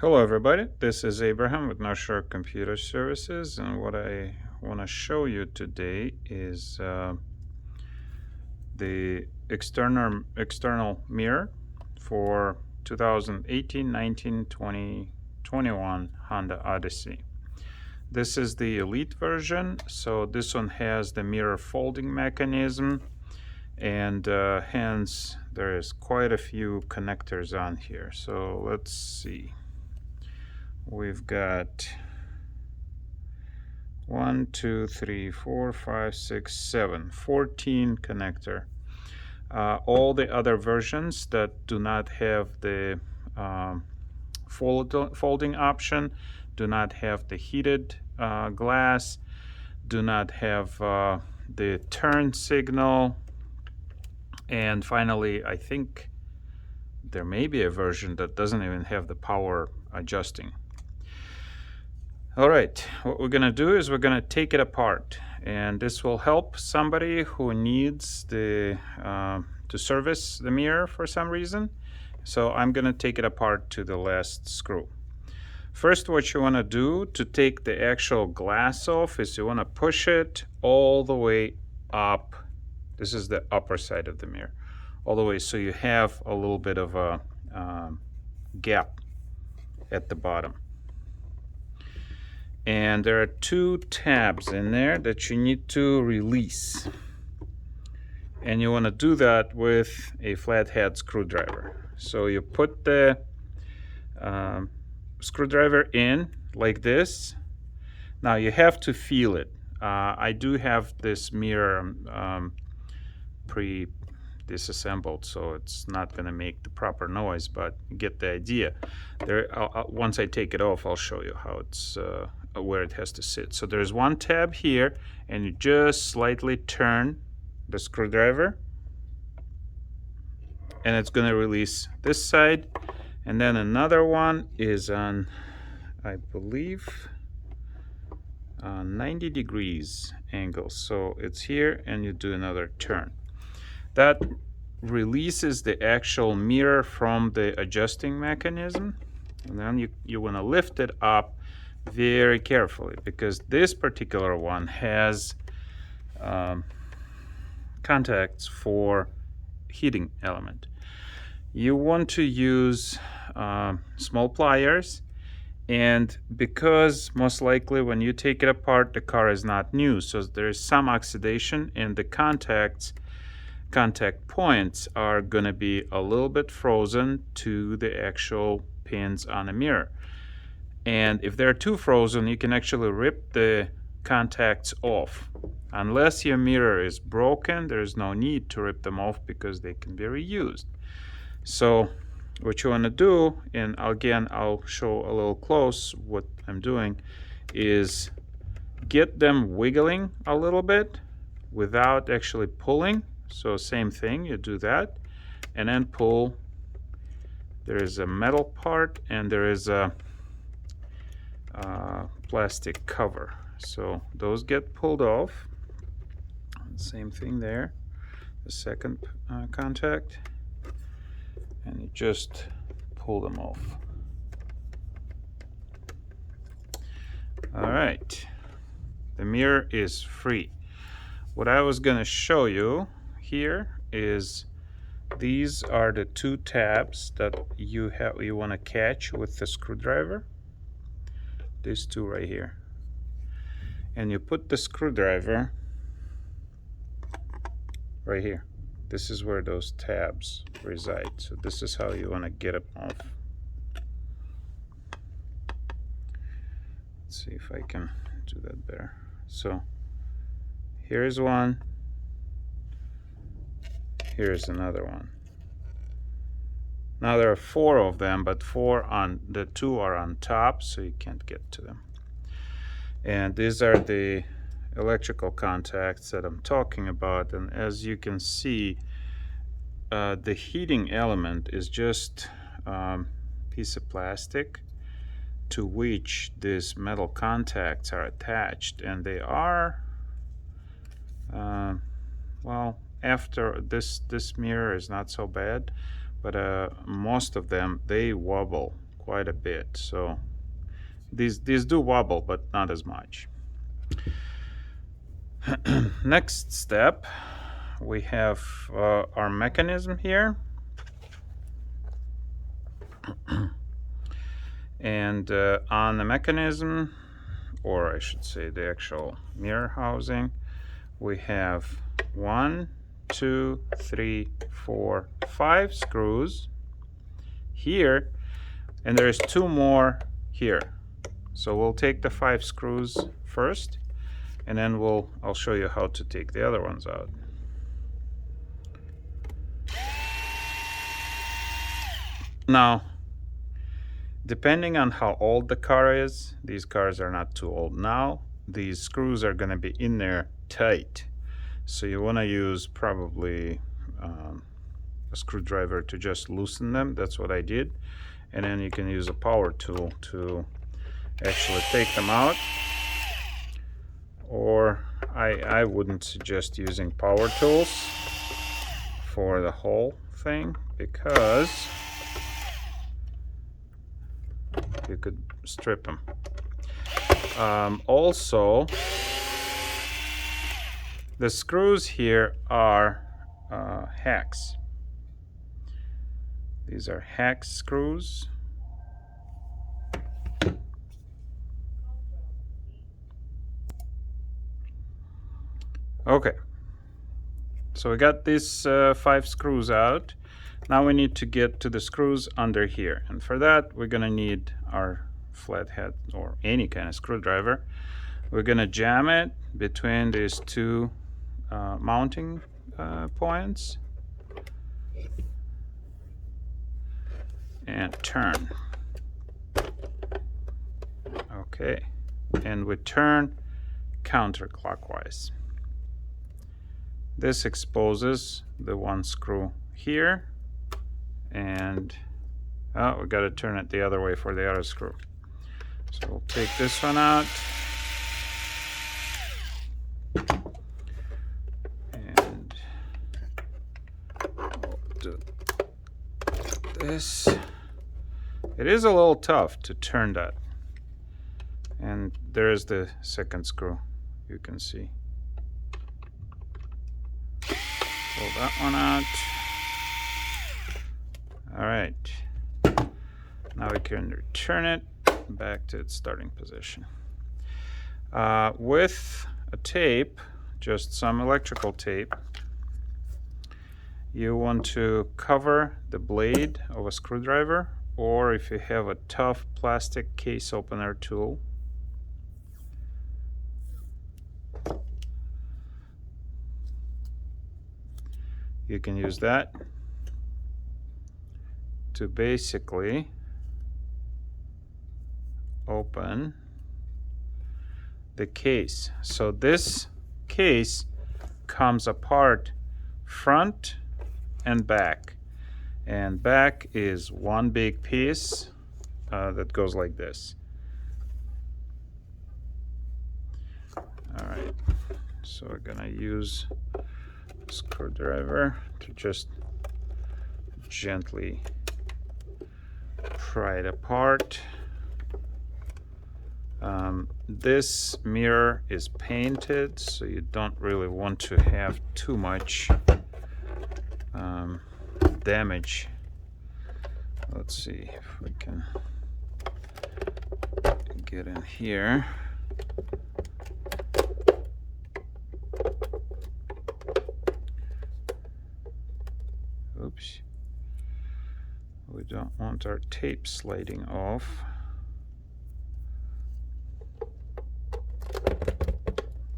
Hello everybody, this is Abraham with North Shore Computer Services, and what I want to show you today is the external mirror for 2018, 19, 20, 21 Honda Odyssey. This is the Elite version, so this one has the mirror folding mechanism, and hence there is quite a few connectors on here. So let's see. We've got 1, 2, 3, 4, 5, 6, 7, 14 connector. All the other versions that do not have the folding option, do not have the heated glass, do not have the turn signal, and finally I think there may be a version that doesn't even have the power adjusting. All right, what we're going to do is we're going to take it apart, and this will help somebody who needs the to service the mirror for some reason. So I'm going to take it apart to the last screw. First, what you want to do to take the actual glass off is you want to push it all the way up. This is the upper side of the mirror, all the way, so you have a little bit of a gap at the bottom. And there are 2 tabs in there that you need to release, and you want to do that with a flathead screwdriver. So you put the screwdriver in like this. Now you have to feel it. I do have this mirror disassembled, so it's not going to make the proper noise, but you get the idea. There, once I take it off, I'll show you how it's where it has to sit. So there's 1 tab here, and you just slightly turn the screwdriver, and it's going to release this side. And then another one is on, I believe, 90 degrees angle. So it's here, and you do another turn. That releases the actual mirror from the adjusting mechanism, and then you want to lift it up very carefully, because this particular one has contacts for heating element. You want to use small pliers, and because most likely when you take it apart the car is not new, so there is some oxidation, and the contact points are going to be a little bit frozen to the actual pins on the mirror. And if they're too frozen, you can actually rip the contacts off. Unless your mirror is broken, there's no need to rip them off because they can be reused. So what you want to do, and again I'll show a little close what I'm doing, is get them wiggling a little bit without actually pulling. So same thing, you do that and then pull. There is a metal part and there is a plastic cover, so those get pulled off. Same thing there, the second contact, and you just pull them off. All right, the mirror is free. What I was going to show you here is these are the 2 tabs that you want to catch with the screwdriver. These 2 right here, and you put the screwdriver right here. This is where those tabs reside, so this is how you want to get it off. Let's see if I can do that better. So here's one, here's another one. Now there are 4 of them, but 4 on the 2 are on top, so you can't get to them. And these are the electrical contacts that I'm talking about. And as you can see, the heating element is just a piece of plastic to which these metal contacts are attached, and they are well, after this mirror is not so bad, but most of them, they wobble quite a bit. So these do wobble, but not as much. Next step, we have our mechanism here. And on the mechanism, or I should say the actual mirror housing, we have 1, 2, 3, 4, 5 screws here, and there's 2 more here. So we'll take the 5 screws first, and then I'll show you how to take the other ones out. Now, depending on how old the car is, these cars are not too old now, these screws are going to be in there tight. So you want to use probably a screwdriver to just loosen them. That's what I did. And then you can use a power tool to actually take them out. Or I wouldn't suggest using power tools for the whole thing, because you could strip them. Also, the screws here are hex. These are hex screws. Okay, so we got these 5 screws out. Now we need to get to the screws under here, and for that we're gonna need our flathead or any kind of screwdriver. We're gonna jam it between these 2 mounting points and turn. Okay, and we turn counterclockwise. This exposes the 1 screw here, and we got to turn it the other way for the other screw. So we'll take this one out, and we'll do this. It is a little tough to turn that, and there is the second screw, you can see. Pull that one out. All right, now we can return it back to its starting position. With a tape, just some electrical tape, you want to cover the blade of a screwdriver, or if you have a tough plastic case opener tool, you can use that to basically open the case. So this case comes apart front and back, and back is one big piece that goes like this. All right, so we're gonna use a screwdriver to just gently pry it apart. This mirror is painted, so you don't really want to have too much damage. Let's see if we can get in here. Oops. We don't want our tape sliding off.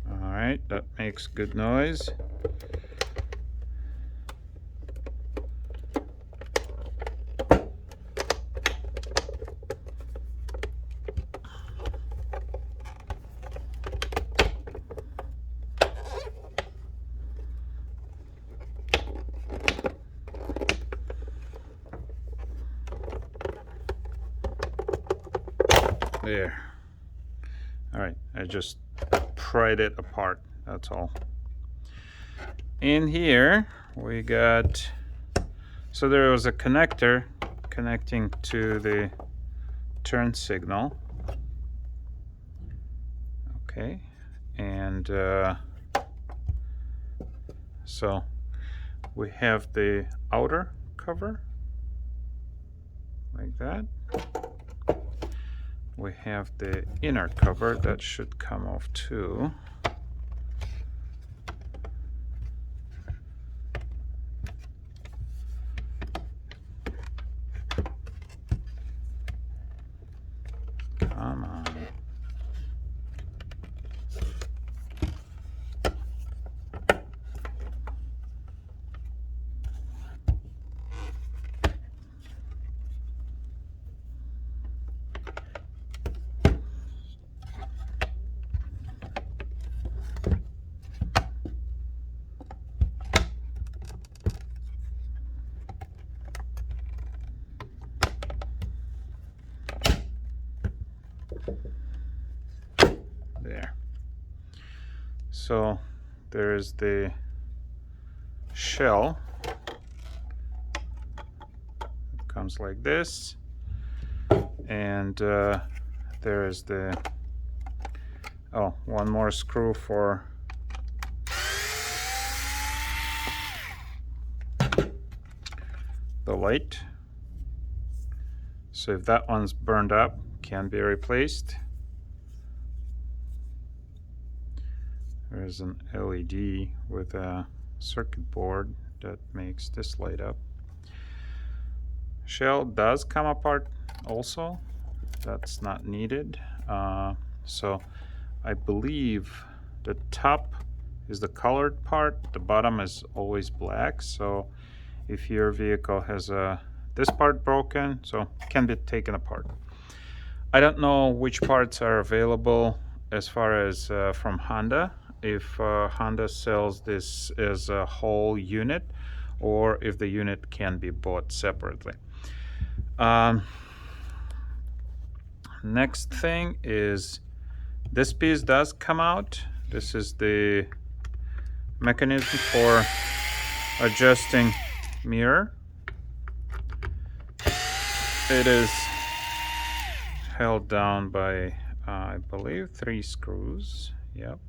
Alright, that makes good noise. There. Alright, I just pried it apart, that's all. In here we got, so there was a connector connecting to the turn signal. Okay, and so we have the outer cover like that. We have the inner cover that should come off too. Come on. There. So there's the shell. It comes like this, and there is the one more screw for the light. So if that one's burned up, can be replaced. There's an LED with a circuit board that makes this light up. Shell does come apart also. That's not needed. So I believe the top is the colored part, the bottom is always black. So if your vehicle has this part broken, so it can be taken apart. I don't know which parts are available as far as from Honda, if Honda sells this as a whole unit or if the unit can be bought separately. Next thing is this piece does come out. This is the mechanism for adjusting mirror. It is held down by I believe 3 screws. Yep.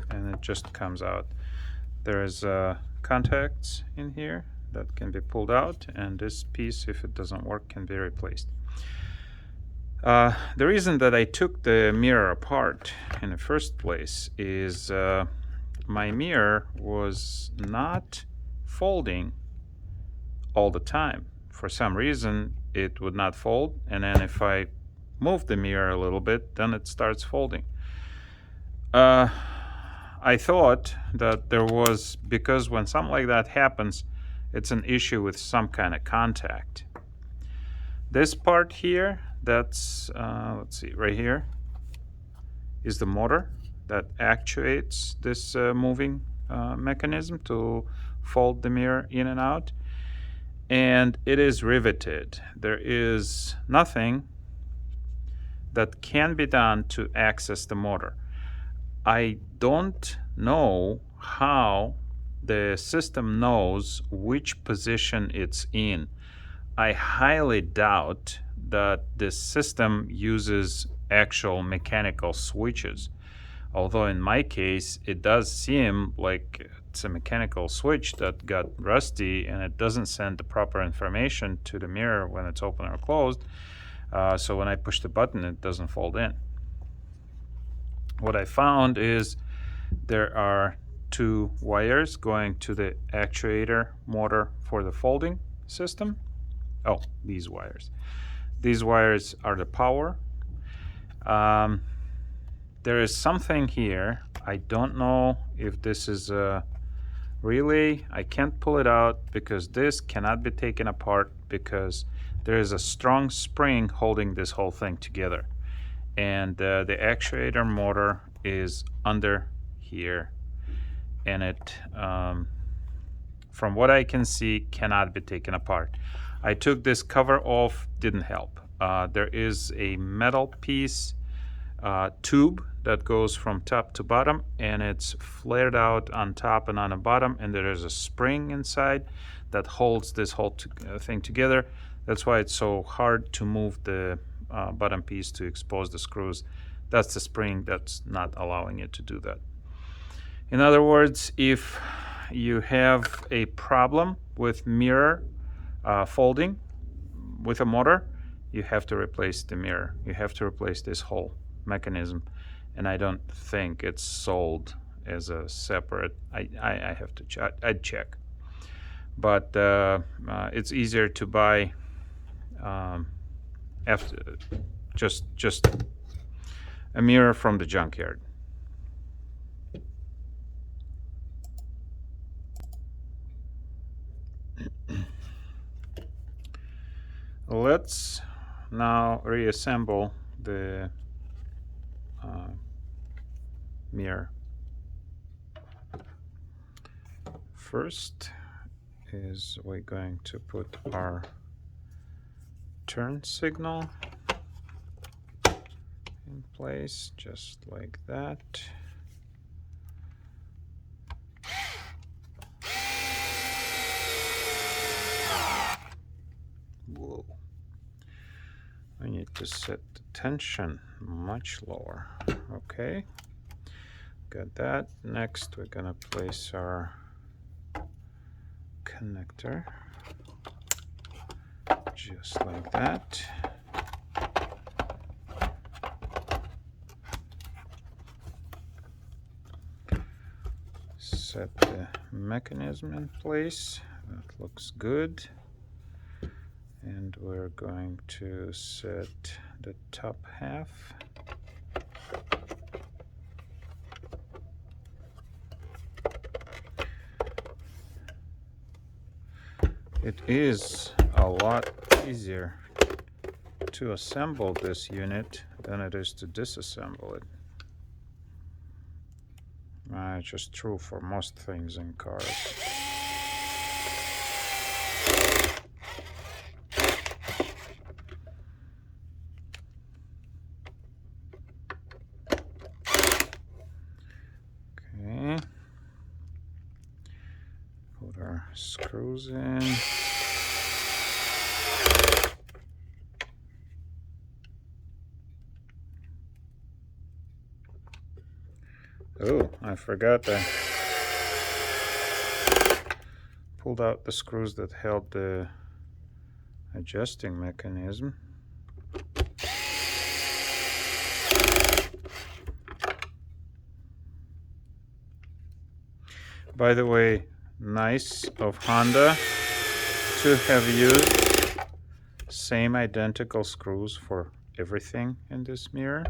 And it just comes out. There's contacts in here that can be pulled out, and this piece, if it doesn't work, can be replaced. The reason that I took the mirror apart in the first place is my mirror was not folding all the time. For some reason it would not fold, and then if I move the mirror a little bit, then it starts folding. I thought that there was, because when something like that happens, it's an issue with some kind of contact. This part here, that's let's see, right here is the motor that actuates this moving mechanism to fold the mirror in and out, and it is riveted. There is nothing that can be done to access the motor. I don't know how the system knows which position it's in. I highly doubt that this system uses actual mechanical switches. Although in my case, it does seem like it's a mechanical switch that got rusty and it doesn't send the proper information to the mirror when it's open or closed. So when I push the button, it doesn't fold in. What I found is there are 2 wires going to the actuator motor for the folding system. Oh, these wires. These wires are the power. There is something here. I don't know if this is a relay. I can't pull it out because this cannot be taken apart because there is a strong spring holding this whole thing together. And the actuator motor is under here, and it from what I can see cannot be taken apart. I took this cover off, didn't help. There is a metal piece tube that goes from top to bottom, and it's flared out on top and on the bottom, and there is a spring inside that holds this whole thing together. That's why it's so hard to move the bottom piece to expose the screws. That's the spring that's not allowing it to do that. In other words, if you have a problem with mirror folding with a motor, you have to replace the mirror. You have to replace this whole mechanism, and I don't think it's sold as a separate. I have to check. I'd check, but it's easier to buy after just a mirror from the junkyard. Let's now reassemble the mirror. First is we're going to put our turn signal in place, just like that. Whoa. I need to set the tension much lower. Okay, got that. Next, we're gonna place our connector just like that. Set the mechanism in place. That looks good. And we're going to set the top half. It is a lot easier to assemble this unit than it is to disassemble it. It's just true for most things in cars. Okay. Put our screws in. Oh, I forgot I pulled out the screws that held the adjusting mechanism. By the way, nice of Honda to have used same identical screws for everything in this mirror.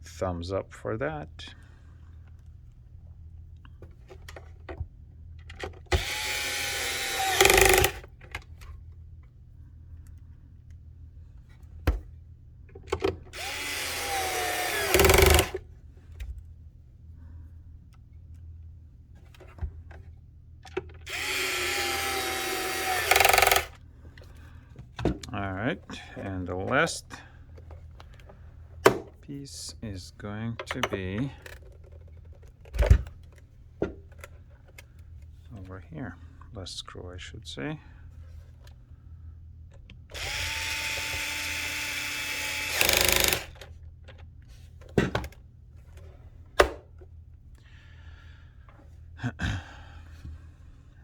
Thumbs up for that. All right, and the last piece is going to be over here. Last screw, I should say.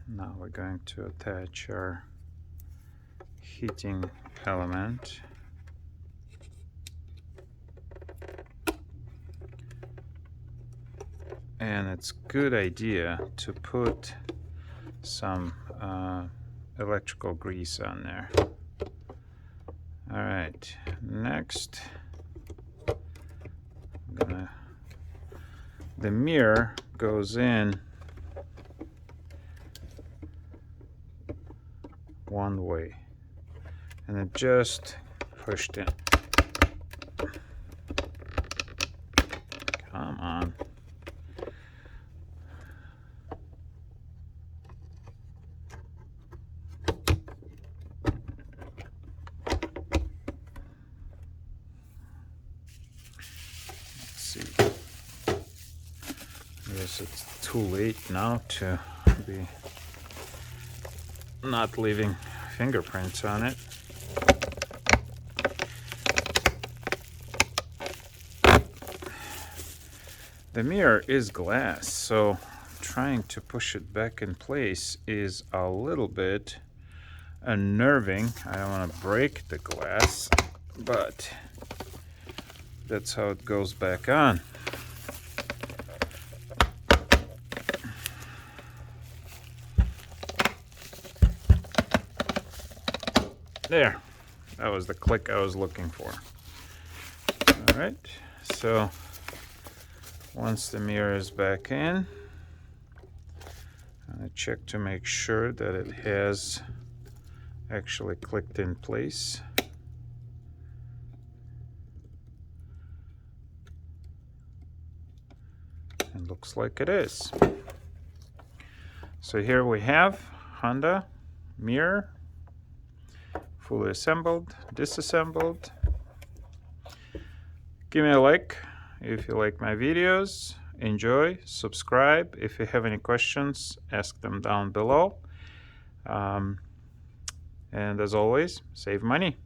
Now we're going to attach our heating element. And it's a good idea to put some electrical grease on there. All right, next, the mirror goes in one way, and it just pushed in. Come on. see. I guess it's too late now to be not leaving fingerprints on it. The mirror is glass, so trying to push it back in place is a little bit unnerving. I don't want to break the glass, but that's how it goes back on. There, that was the click I was looking for. All right, so once the mirror is back in, I'm going to check to make sure that it has actually clicked in place. It looks like it is. So here we have Honda mirror, fully assembled, disassembled. Give me a like if you like my videos. Enjoy, subscribe. If you have any questions, ask them down below. And as always, save money.